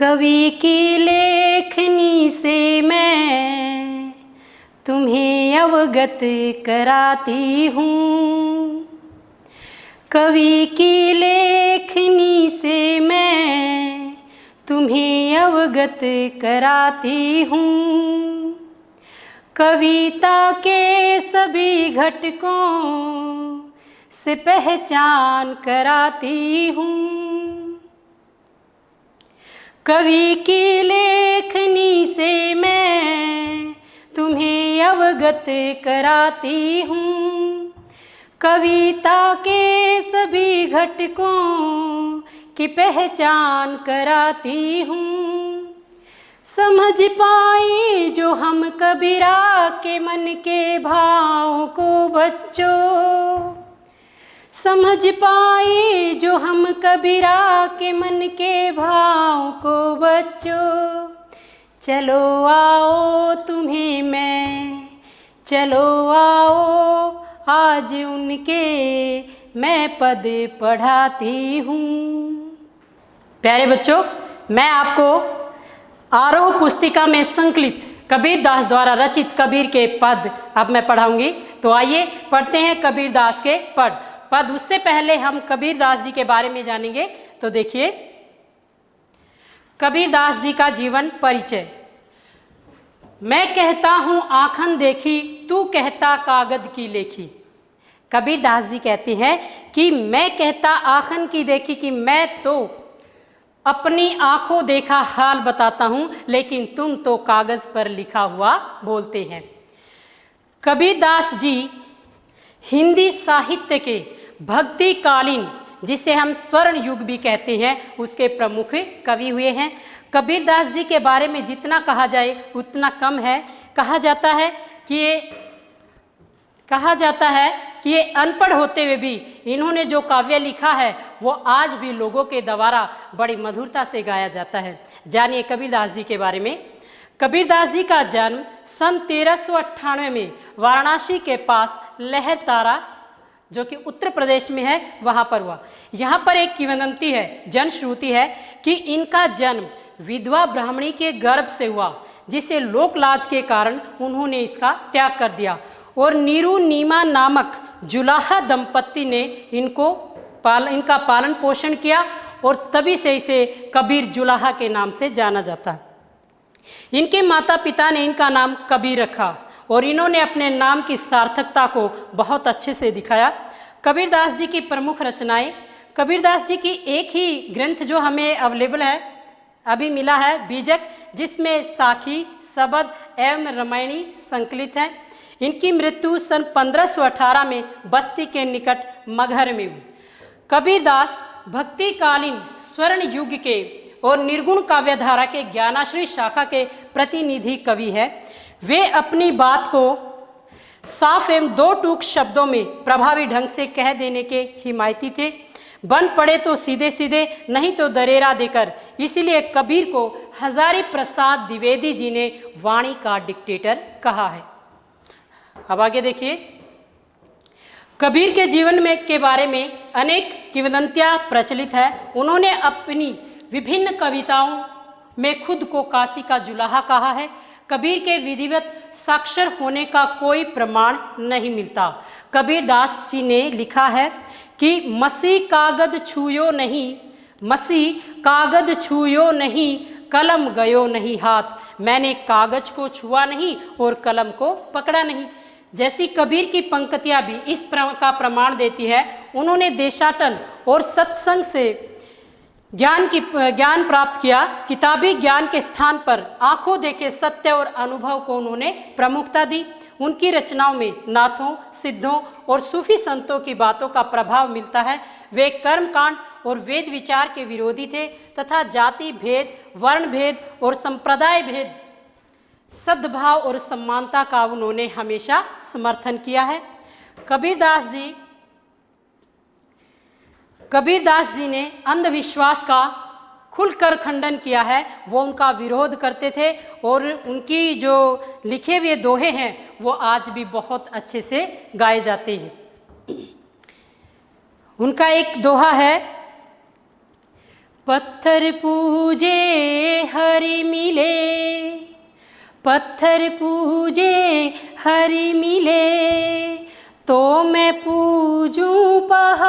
कवि की लेखनी से मैं तुम्हें अवगत कराती हूँ। कवि की लेखनी से मैं तुम्हें अवगत कराती हूँ। कविता के सभी घटकों से पहचान कराती हूँ। कवि की लेखनी से मैं तुम्हें अवगत कराती हूँ। कविता के सभी घटकों की पहचान कराती हूँ। समझ पाई जो हम कबीरा के मन के भाव को बच्चों, समझ पाई जो हम कबीरा के मन के भाव को बच्चों। चलो आओ तुम्हें मैं, चलो आओ आज उनके मैं पद पढ़ाती हूँ। प्यारे बच्चों, मैं आपको आरोह पुस्तिका में संकलित कबीर दास द्वारा रचित कबीर के पद अब मैं पढ़ाऊंगी। तो आइए पढ़ते हैं कबीर दास के पद। उससे पहले हम कबीर दास जी के बारे में जानेंगे। तो देखिए, कबीर दास जी का जीवन परिचय। मैं कहता हूँ आँखन देखी, तू कहता कागद की लेखी। कबीर दास जी कहते हैं कि मैं कहता आँखन की देखी, कि मैं तो अपनी आँखों देखा हाल बताता हूँ, लेकिन तुम तो कागज़ पर लिखा हुआ बोलते हैं। कबीर दास जी हिंदी साहित्य के भक्तिकालीन, जिसे हम स्वर्ण युग भी कहते हैं, उसके प्रमुख कवि हुए हैं। कबीर दास जी के बारे में जितना कहा जाए उतना कम है। कहा जाता है कि ये अनपढ़ होते हुए भी इन्होंने जो काव्य लिखा है वो आज भी लोगों के द्वारा बड़ी मधुरता से गाया जाता है। जानिए कबीर दास जी के बारे में। कबीर दास जी का जन्म सन 1398 में वाराणसी के पास लहर तारा, जो कि उत्तर प्रदेश में है, वहाँ पर हुआ। यहाँ पर एक किंवदंती है, जनश्रुति है कि इनका जन्म विधवा ब्राह्मणी के गर्भ से हुआ, जिसे लोक लाज के कारण उन्होंने इसका त्याग कर दिया और नीरू नीमा नामक जुलाहा दंपत्ति ने इनका पालन पोषण किया और तभी से इसे कबीर जुलाहा के नाम से जाना जाता है। इनके माता पिता ने इनका नाम कबीर रखा और इन्होंने अपने नाम की सार्थकता को बहुत अच्छे से दिखाया। कबीर दास जी की प्रमुख रचनाएं। कबीर दास जी की एक ही ग्रंथ जो हमें अवेलेबल है, अभी मिला है, बीजक, जिसमें साखी, सबद एवं रामायणी संकलित हैं। इनकी मृत्यु सन 1518 में बस्ती के निकट मगहर में हुई। कबीर दास भक्तिकालीन स्वर्ण युग के और निर्गुण काव्यधारा के ज्ञानाश्री शाखा के प्रतिनिधि कवि है। वे अपनी बात को साफ एवं दो टूक शब्दों में प्रभावी ढंग से कह देने के हिमायती थे। बन पड़े तो सीधे सीधे, नहीं तो दरेरा देकर। इसीलिए कबीर को हजारी प्रसाद द्विवेदी जी ने वाणी का डिक्टेटर कहा है। अब आगे देखिए, कबीर के जीवन में के बारे में अनेक किंवदंतियां प्रचलित है। उन्होंने अपनी विभिन्न कविताओं में खुद को काशी का जुलाहा कहा है। कबीर के विधिवत साक्षर होने का कोई प्रमाण नहीं मिलता। कबीर दास जी ने लिखा है कि मसी कागद छूयो नहीं, मसी कागद छूयो नहीं, कलम गयो नहीं हाथ। मैंने कागज को छुआ नहीं और कलम को पकड़ा नहीं। जैसी कबीर की पंक्तियां भी इस का प्रमाण देती है। उन्होंने देशाटन और सत्संग से ज्ञान प्राप्त किया। किताबी ज्ञान के स्थान पर आंखों देखे सत्य और अनुभव को उन्होंने प्रमुखता दी। उनकी रचनाओं में नाथों, सिद्धों और सूफी संतों की बातों का प्रभाव मिलता है। वे कर्मकांड और वेद विचार के विरोधी थे तथा जाति भेद, वर्ण भेद और संप्रदाय भेद, सद्भाव और समानता का उन्होंने हमेशा समर्थन किया है। कबीर दास जी ने अंधविश्वास का खुलकर खंडन किया है। वो उनका विरोध करते थे और उनकी जो लिखे हुए दोहे हैं वो आज भी बहुत अच्छे से गाए जाते हैं। उनका एक दोहा है, पत्थर पूजे हरि मिले, पत्थर पूजे हरि मिले, तो मैं पूजूं पहाड़,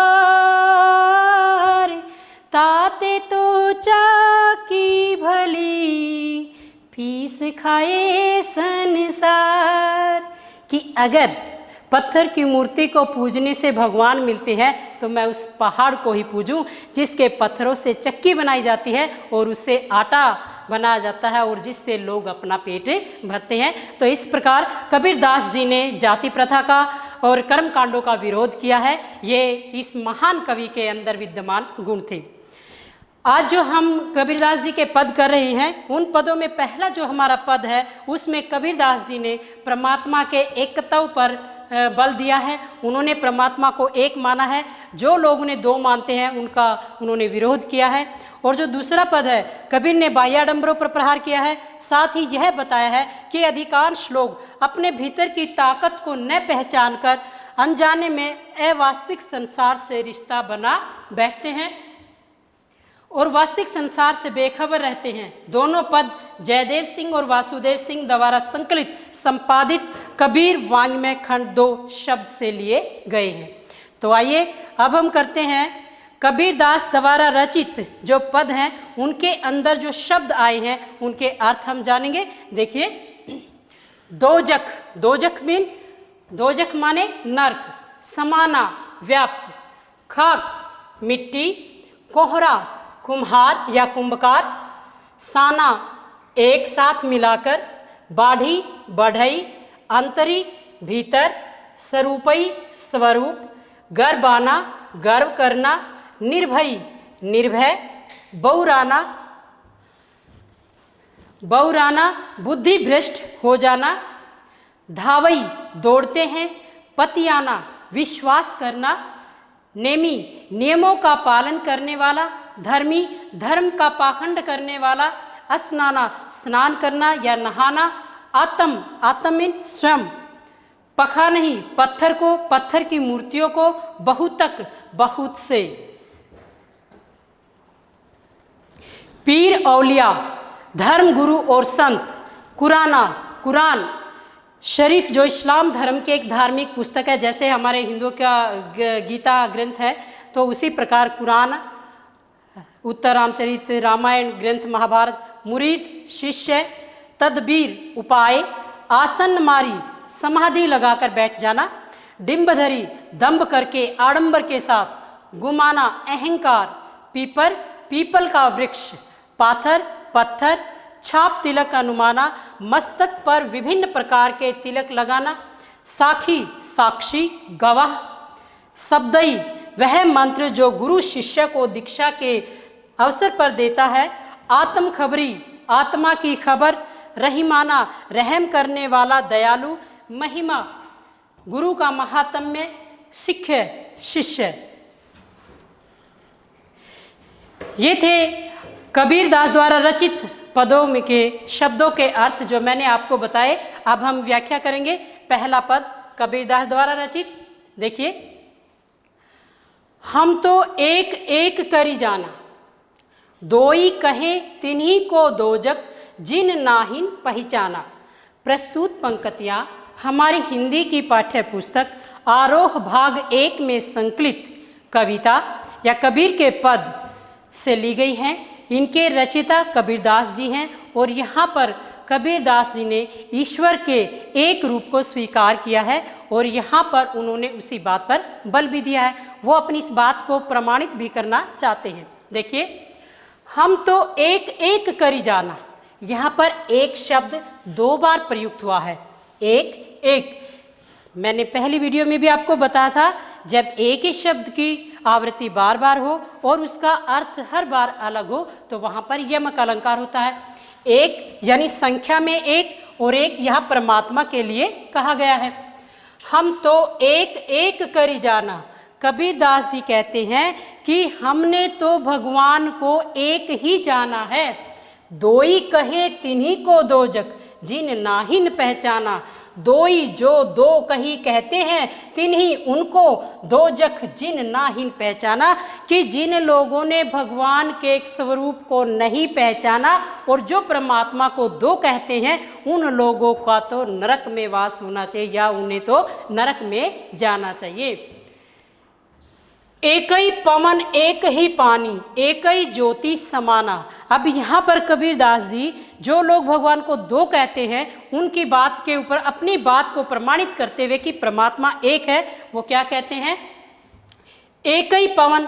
ताते तो चाकी भली, फीस खाए संसार। कि अगर पत्थर की मूर्ति को पूजने से भगवान मिलते हैं तो मैं उस पहाड़ को ही पूजूं जिसके पत्थरों से चक्की बनाई जाती है और उससे आटा बनाया जाता है और जिससे लोग अपना पेट भरते हैं। तो इस प्रकार कबीरदास जी ने जाति प्रथा का और कर्म कांडों का विरोध किया है। ये इस महान कवि के अंदर विद्यमान गुण थे। आज जो हम कबीरदास जी के पद कर रहे हैं, उन पदों में पहला जो हमारा पद है उसमें कबीरदास जी ने परमात्मा के एकत्व पर बल दिया है। उन्होंने परमात्मा को एक माना है। जो लोग उन्हें दो मानते हैं उनका उन्होंने विरोध किया है। और जो दूसरा पद है, कबीर ने बाह्याडंबरों पर प्रहार किया है। साथ ही यह बताया है कि अधिकांश लोग अपने भीतर की ताकत को न पहचान कर अनजाने में अवास्तविक संसार से रिश्ता बना बैठते हैं और वास्तविक संसार से बेखबर रहते हैं। दोनों पद जयदेव सिंह और वासुदेव सिंह द्वारा संकलित संपादित कबीर वाङ्मय खंड 2 शब्द से लिए गए हैं। तो आइए अब हम करते हैं कबीरदास द्वारा रचित जो पद हैं उनके अंदर जो शब्द आए हैं उनके अर्थ हम जानेंगे। देखिए, दोजख, दोजख मीन दोजख माने नरक, समाना व्याप्त, खाक मिट्टी, कोहरा कुम्हार या कुंभकार, साना एक साथ मिलाकर, बाढ़ी बढ़ई, अंतरी भीतर, स्वरूपई स्वरूप, गर्भाना गर्व करना, निर्भयी निर्भय, बहुराना बहुराना बुद्धि भ्रष्ट हो जाना, धावई दौड़ते हैं, पतियाना विश्वास करना, नेमी नियमों का पालन करने वाला, धर्मी धर्म का पाखंड करने वाला, स्नाना स्नान करना या नहाना, आत्म आत्मिन स्वयं, पखा नहीं पत्थर को पत्थर की मूर्तियों को, बहुतक बहुत से, पीर औलिया धर्म गुरु और संत, कुराना कुरान शरीफ जो इस्लाम धर्म के एक धार्मिक पुस्तक है, जैसे हमारे हिंदुओं का गीता ग्रंथ है तो उसी प्रकार कुरान, उत्तर रामचरित, रामायण ग्रंथ, महाभारत, मुरीद शिष्य, तदबीर उपाय, आसन मारी समाधि लगाकर बैठ जाना, डिम्बधरी दंभ करके आडंबर के साथ, गुमाना अहंकार, पीपर पीपल का वृक्ष, पाथर पत्थर, छाप तिलक अनुमाना, मस्तक पर विभिन्न प्रकार के तिलक लगाना, साखी साक्षी गवाह, शब्दई वह मंत्र जो गुरु शिष्य को दीक्षा के अवसर पर देता है, आत्म खबरी आत्मा की खबर, रहीमाना रहम करने वाला दयालु, महिमा गुरु का महात्म्य, शिष्य शिष्य। ये थे कबीरदास द्वारा रचित पदों में के शब्दों के अर्थ जो मैंने आपको बताए। अब हम व्याख्या करेंगे। पहला पद कबीरदास द्वारा रचित, देखिए, हम तो एक एक करी जाना, दोई कहे तिन्हीं को दोजक, जिन नाहिन पहचाना। प्रस्तुत पंक्तियाँ हमारी हिंदी की पाठ्य पुस्तक आरोह भाग 1 में संकलित कविता या कबीर के पद से ली गई हैं। इनके रचयिता कबीरदास जी हैं और यहाँ पर कबीरदास जी ने ईश्वर के एक रूप को स्वीकार किया है और यहाँ पर उन्होंने उसी बात पर बल भी दिया है। वो अपनी इस बात को प्रमाणित भी करना चाहते हैं। देखिए, हम तो एक एक करी जाना, यहाँ पर एक शब्द 2 बार प्रयुक्त हुआ है। एक एक, मैंने पहली वीडियो में भी आपको बताया था, जब एक ही शब्द की आवृत्ति बार बार हो और उसका अर्थ हर बार अलग हो तो वहाँ पर यमक अलंकार होता है। एक यानी संख्या में एक और एक यहाँ परमात्मा के लिए कहा गया है। हम तो एक एक करी जाना, कबीरदास जी कहते हैं कि हमने तो भगवान को एक ही जाना है। दोई कहे तिन्हीं को दोजक, जिन नाहिन पहचाना, दोई जो दो कही कहते हैं, तिन्हीं उनको दो जख जिन नाहिन पहचाना, कि जिन लोगों ने भगवान के एक स्वरूप को नहीं पहचाना और जो परमात्मा को दो कहते हैं, उन लोगों का तो नरक में वास होना चाहिए या उन्हें तो नरक में जाना चाहिए। एक ही पवन एक ही पानी एक ही ज्योति समाना। अब यहाँ पर कबीरदास जी जो लोग भगवान को दो कहते हैं उनकी बात के ऊपर अपनी बात को प्रमाणित करते हुए कि परमात्मा एक है, वो क्या कहते हैं? एक ही पवन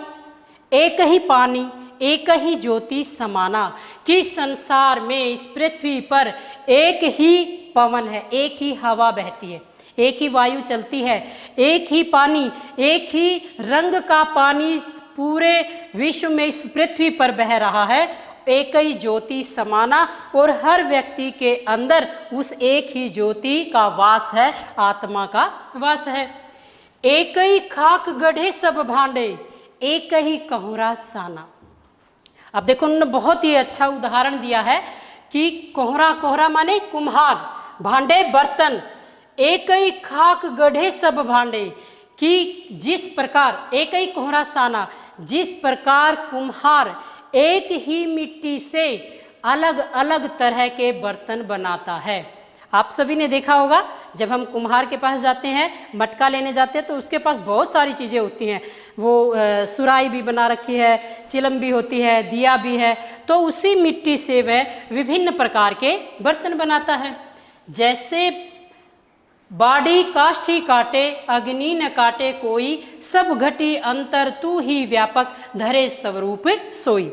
एक ही पानी एक ही ज्योति समाना, कि संसार में इस पृथ्वी पर एक ही पवन है, एक ही हवा बहती है, एक ही वायु चलती है, एक ही पानी, एक ही रंग का पानी पूरे विश्व में इस पृथ्वी पर बह रहा है, एक ही ज्योति समाना, और हर व्यक्ति के अंदर उस एक ही ज्योति का वास है, आत्मा का वास है। एक ही खाक गढ़े सब भांडे एक ही कोहरा साना। अब देखो उन्होंने बहुत ही अच्छा उदाहरण दिया है कि कोहरा, कोहरा माने कुम्हार, भांडे बर्तन, एक ही खाक गढ़े सब भांडे, कि जिस प्रकार एक ही कोहरा साना, जिस प्रकार कुम्हार एक ही मिट्टी से अलग अलग तरह के बर्तन बनाता है। आप सभी ने देखा होगा जब हम कुम्हार के पास जाते हैं, मटका लेने जाते हैं, तो उसके पास बहुत सारी चीज़ें होती हैं। वो सुराही भी बना रखी है, चिलम भी होती है, दिया भी है, तो उसी मिट्टी से वह विभिन्न प्रकार के बर्तन बनाता है। जैसे बाड़ी काष्ठी काटे अग्नि न काटे कोई, सब घटी अंतर तू ही व्यापक धरे स्वरूप सोई।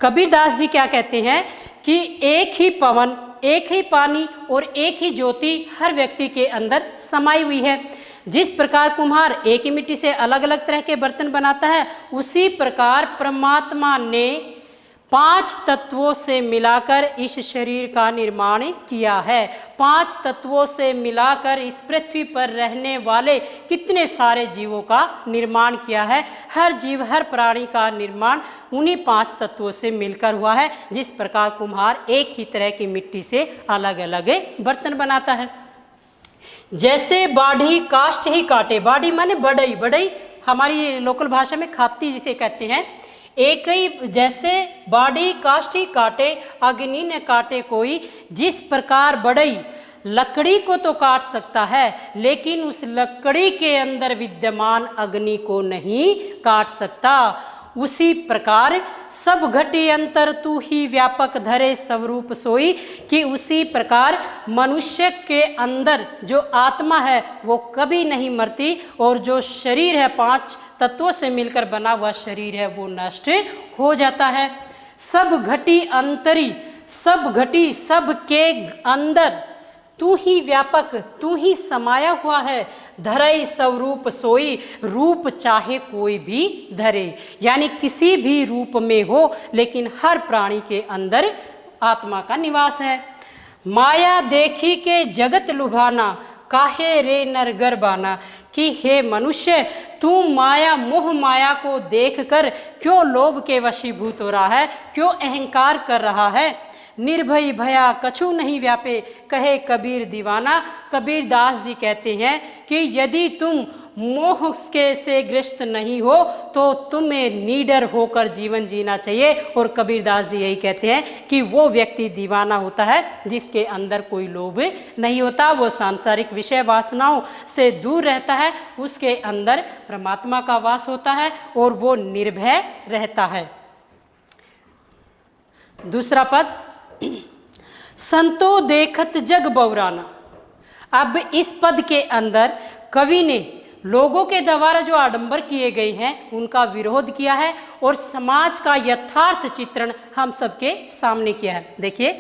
कबीरदास जी क्या कहते हैं कि एक ही पवन एक ही पानी और एक ही ज्योति हर व्यक्ति के अंदर समाई हुई है। जिस प्रकार कुम्हार एक ही मिट्टी से अलग अलग तरह के बर्तन बनाता है, उसी प्रकार परमात्मा ने 5 तत्वों से मिलाकर इस शरीर का निर्माण किया है। 5 तत्वों से मिलाकर इस पृथ्वी पर रहने वाले कितने सारे जीवों का निर्माण किया है। हर जीव हर प्राणी का निर्माण उन्हीं 5 तत्वों से मिलकर हुआ है। जिस प्रकार कुम्हार एक ही तरह की मिट्टी से अलग अलग बर्तन बनाता है। जैसे बाढ़ी काष्ठ ही काटे, बाढ़ी माने बढ़ई, बढ़ई हमारी लोकल भाषा में खाती जिसे कहते हैं। एक ही जैसे बाड़ी काष्ठी काटे अग्नि ने काटे कोई, जिस प्रकार बढ़ई लकड़ी को तो काट सकता है लेकिन उस लकड़ी के अंदर विद्यमान अग्नि को नहीं काट सकता, उसी प्रकार सब घटी अंतर तू ही व्यापक धरे स्वरूप सोई, कि उसी प्रकार मनुष्य के अंदर जो आत्मा है वो कभी नहीं मरती, और जो शरीर है 5 तत्वों से मिलकर बना हुआ शरीर है वो नष्ट हो जाता है। सब घटी अंतरी, सब घटी सब के अंदर तू ही व्यापक, तू ही समाया हुआ है, धरई स्वरूप सोई, रूप चाहे कोई भी धरे, यानी किसी भी रूप में हो लेकिन हर प्राणी के अंदर आत्मा का निवास है। माया देखी के जगत लुभाना, काहे रे नरगर बाना, कि हे मनुष्य तू माया मोह माया को देखकर क्यों लोभ के वशीभूत हो रहा है, क्यों अहंकार कर रहा है। निर्भय भया कछु नहीं व्यापे, कहे कबीर दीवाना। कबीरदास जी कहते हैं कि यदि तुम मोह के से ग्रस्त नहीं हो तो तुम्हें निडर होकर जीवन जीना चाहिए। और कबीरदास जी यही कहते हैं कि वो व्यक्ति दीवाना होता है जिसके अंदर कोई लोभ नहीं होता, वो सांसारिक विषय वासनाओं से दूर रहता है, उसके अंदर परमात्मा का वास होता है और वो निर्भय रहता है। दूसरा पद, संतो देखत जग बौराना। अब इस पद के अंदर कवि ने लोगों के द्वारा जो आडंबर किए गए हैं उनका विरोध किया है और समाज का यथार्थ चित्रण हम सबके सामने किया है। देखिए,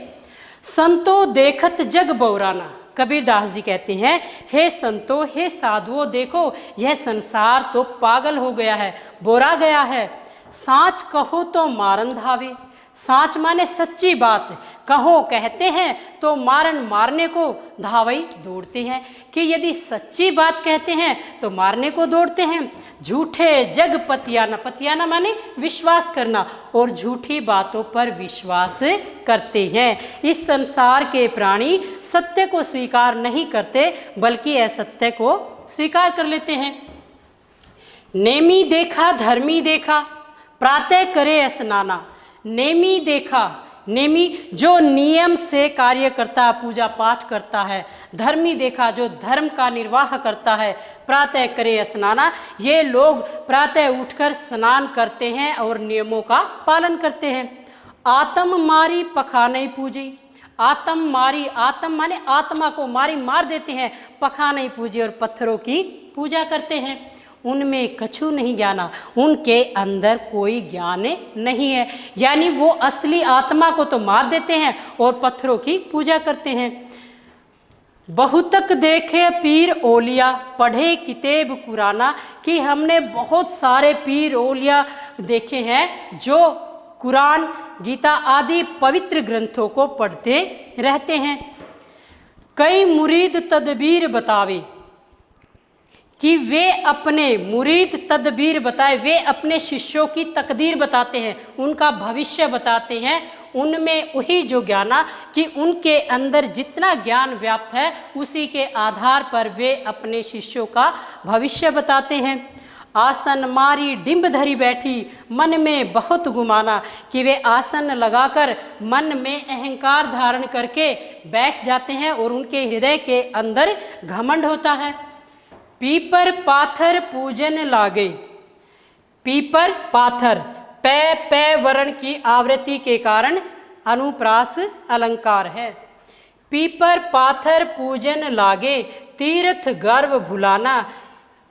संतो देखत जग बौराना। कबीरदास जी कहते हैं, हे संतो हे साधुओं, देखो यह संसार तो पागल हो गया है, बोरा गया है। साच कहो तो मारन धावे, साच माने सच्ची बात, कहो कहते हैं तो मारन मारने को धावई दौड़ते हैं, कि यदि सच्ची बात कहते हैं तो मारने को दौड़ते हैं। झूठे जग पतियाना, पतियाना माने विश्वास करना, और झूठी बातों पर विश्वास करते हैं। इस संसार के प्राणी सत्य को स्वीकार नहीं करते बल्कि असत्य को स्वीकार कर लेते हैं। नेमी देखा धर्मी देखा, प्रातः करे स्नाना। नेमी देखा, नेमी जो नियम से कार्य करता है, पूजा पाठ करता है। धर्मी देखा जो धर्म का निर्वाह करता है। प्रातः करे स्नाना, ये लोग प्रातः उठकर स्नान करते हैं और नियमों का पालन करते हैं। आत्म मारी पखानई पूजी, आत्म मारी, आत्म माने आत्मा को मारी मार देते हैं, पखानई पूजी और पत्थरों की पूजा करते हैं। उनमें कछु नहीं ज्ञाना, उनके अंदर कोई ज्ञान नहीं है, यानी वो असली आत्मा को तो मार देते हैं और पत्थरों की पूजा करते हैं। बहुतक देखे पीर ओलिया, पढ़े किताब कुराना, कि हमने बहुत सारे पीर ओलिया देखे हैं जो कुरान, गीता आदि पवित्र ग्रंथों को पढ़ते रहते हैं। कई मुरीद तदबीर बतावे, कि वे अपने मुरीद तदबीर बताए, वे अपने शिष्यों की तकदीर बताते हैं, उनका भविष्य बताते हैं। उनमें वही जो ज्ञाना, कि उनके अंदर जितना ज्ञान व्याप्त है उसी के आधार पर वे अपने शिष्यों का भविष्य बताते हैं। आसन मारी डिंब धरी बैठी, मन में बहुत गुमाना, कि वे आसन लगाकर मन में अहंकार धारण करके बैठ जाते हैं और उनके हृदय के अंदर घमंड होता है। पीपर पाथर पूजन लागे, पीपर पाथर पै पै वर्ण की आवृत्ति के कारण अनुप्रास अलंकार है। पीपर पाथर पूजन लागे, तीर्थ गर्व भुलाना।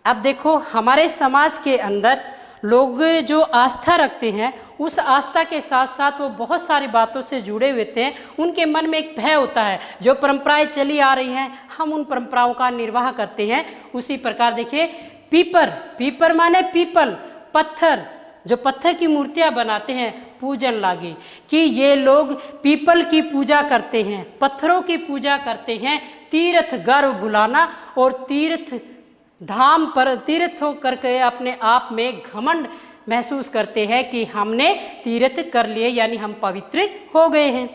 अब देखो हमारे समाज के अंदर लोग जो आस्था रखते हैं, उस आस्था के साथ साथ वो बहुत सारी बातों से जुड़े हुए थे। उनके मन में एक भय होता है, जो परंपराएं चली आ रही हैं हम उन परंपराओं का निर्वाह करते हैं। उसी प्रकार देखिए पीपर, पीपर माने पीपल, पत्थर, जो पत्थर की मूर्तियां बनाते हैं, पूजन लागे, कि ये लोग पीपल की पूजा करते हैं, पत्थरों की पूजा करते हैं। तीर्थ गर्व भुलाना, और तीर्थ धाम पर तीर्थ होकर के अपने आप में घमंड महसूस करते हैं कि हमने तीर्थ कर लिए, यानी हम पवित्र हो गए हैं।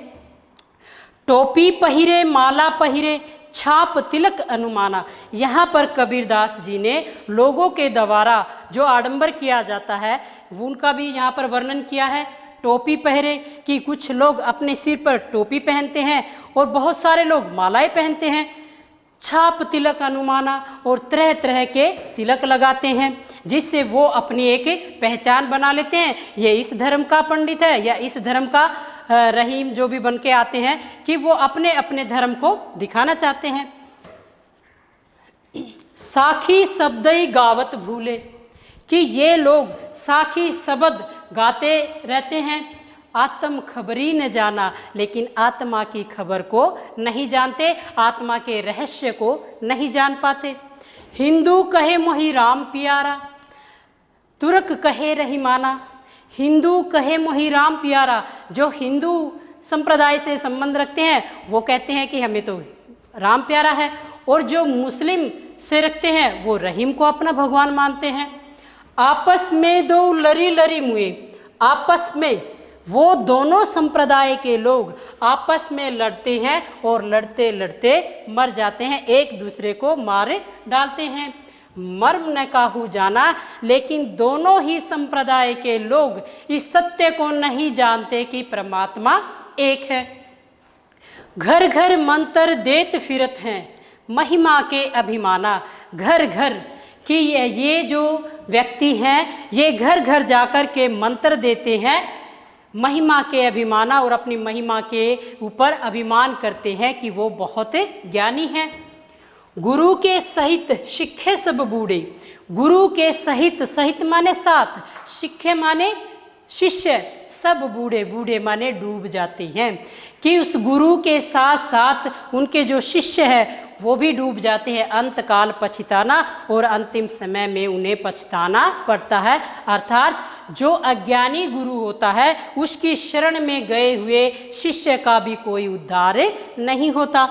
टोपी पहिरे माला पहिरे, छाप तिलक अनुमाना। यहाँ पर कबीरदास जी ने लोगों के द्वारा जो आडंबर किया जाता है उनका भी यहाँ पर वर्णन किया है। टोपी पहरे, कि कुछ लोग अपने सिर पर टोपी पहनते हैं और बहुत सारे लोग मालाएं पहनते हैं। छाप तिलक अनुमाना, और तरह तरह के तिलक लगाते हैं जिससे वो अपनी एक पहचान बना लेते हैं। ये इस धर्म का पंडित है या इस धर्म का रहीम, जो भी बन के आते हैं, कि वो अपने अपने धर्म को दिखाना चाहते हैं। साखी शब्दई गावत भूले, कि ये लोग साखी शब्द गाते रहते हैं। आत्म खबरी न जाना, लेकिन आत्मा की खबर को नहीं जानते, आत्मा के रहस्य को नहीं जान पाते। हिंदू कहे मोहि राम प्यारा, तुर्क कहे रहीमाना। हिंदू कहे मोहि राम प्यारा, जो हिंदू संप्रदाय से संबंध रखते हैं वो कहते हैं कि हमें तो राम प्यारा है, और जो मुस्लिम से रखते हैं वो रहीम को अपना भगवान मानते हैं। आपस में दो लरी लरी मुए, आपस में वो दोनों संप्रदाय के लोग आपस में लड़ते हैं और लड़ते लड़ते मर जाते हैं, एक दूसरे को मार डालते हैं। मर्म न काहू जाना, लेकिन दोनों ही संप्रदाय के लोग इस सत्य को नहीं जानते कि परमात्मा एक है। घर घर मंत्र देत फिरत हैं, महिमा के अभिमाना। घर घर, कि ये जो व्यक्ति हैं ये घर घर जाकर के मंत्र देते हैं महिमा के अभिमाना, और अपनी महिमा के ऊपर अभिमान करते हैं कि वो बहुत ज्ञानी हैं। गुरु के सहित शिक्षे सब बूढ़े, गुरु के सहित, सहित माने साथ, शिक्षे माने शिष्य, सब बूढ़े, बूढ़े माने डूब जाते हैं। कि उस गुरु के साथ साथ उनके जो शिष्य है वो भी डूब जाते हैं। अंतकाल पछताना और अंतिम समय में उन्हें पछताना पड़ता है। अर्थात जो अज्ञानी गुरु होता है उसकी शरण में गए हुए शिष्य का भी कोई उद्धार नहीं होता।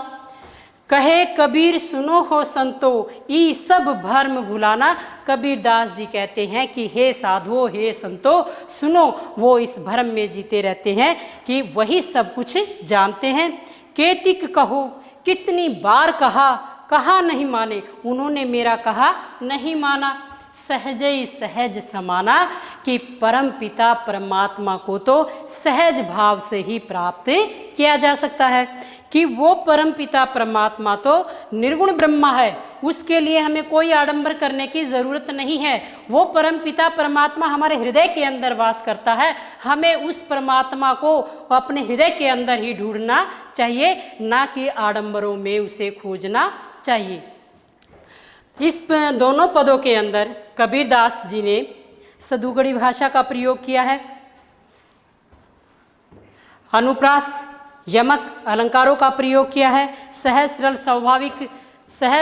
कहे कबीर सुनो हो संतो ई सब भर्म भुलाना। कबीरदास जी कहते हैं कि हे साधुओं, हे संतो, सुनो, वो इस भ्रम में जीते रहते हैं कि वही सब कुछ जानते हैं। केतिक कहो, कितनी बार कहा, कहा नहीं माने, उन्होंने मेरा कहा नहीं माना। सहज ही सहज समाना कि परम पिता परमात्मा को तो सहज भाव से ही प्राप्त किया जा सकता है, कि वो परम पिता परमात्मा तो निर्गुण ब्रह्मा है, उसके लिए हमें कोई आडंबर करने की ज़रूरत नहीं है। वो परम पिता परमात्मा हमारे हृदय के अंदर वास करता है, हमें उस परमात्मा को अपने हृदय के अंदर ही ढूंढना चाहिए, ना कि आडंबरों में उसे खोजना चाहिए। इस दोनों पदों के अंदर कबीरदास जी ने सदुगढ़ी भाषा का प्रयोग किया है, अनुप्रास यमक अलंकारों का प्रयोग किया है, सहज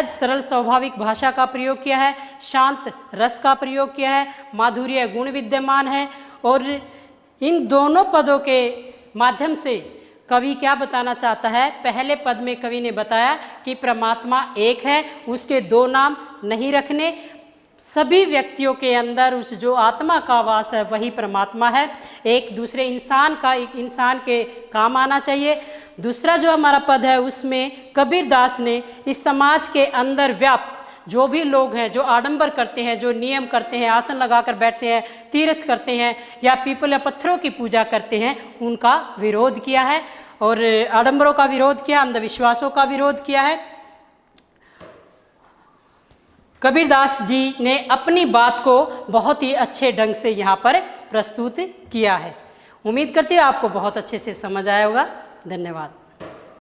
सरल स्वाभाविक भाषा का प्रयोग किया है, शांत रस का प्रयोग किया है, माधुर्य गुण विद्यमान है। और इन दोनों पदों के माध्यम से कवि क्या बताना चाहता है? पहले पद में कवि ने बताया कि परमात्मा एक है, उसके दो नाम नहीं रखने, सभी व्यक्तियों के अंदर उस जो आत्मा का वास है वही परमात्मा है, एक दूसरे इंसान का एक इंसान के काम आना चाहिए। दूसरा जो हमारा पद है उसमें कबीरदास ने इस समाज के अंदर व्याप्त जो भी लोग हैं, जो आडंबर करते हैं, जो नियम करते हैं, आसन लगाकर बैठते हैं, तीर्थ करते हैं या पीपल या पत्थरों की पूजा करते हैं, उनका विरोध किया है और आडंबरों का विरोध किया, अंधविश्वासों का विरोध किया है। कबीरदास जी ने अपनी बात को बहुत ही अच्छे ढंग से यहाँ पर प्रस्तुत किया है। उम्मीद करती हूँ आपको बहुत अच्छे से समझ आया होगा। धन्यवाद।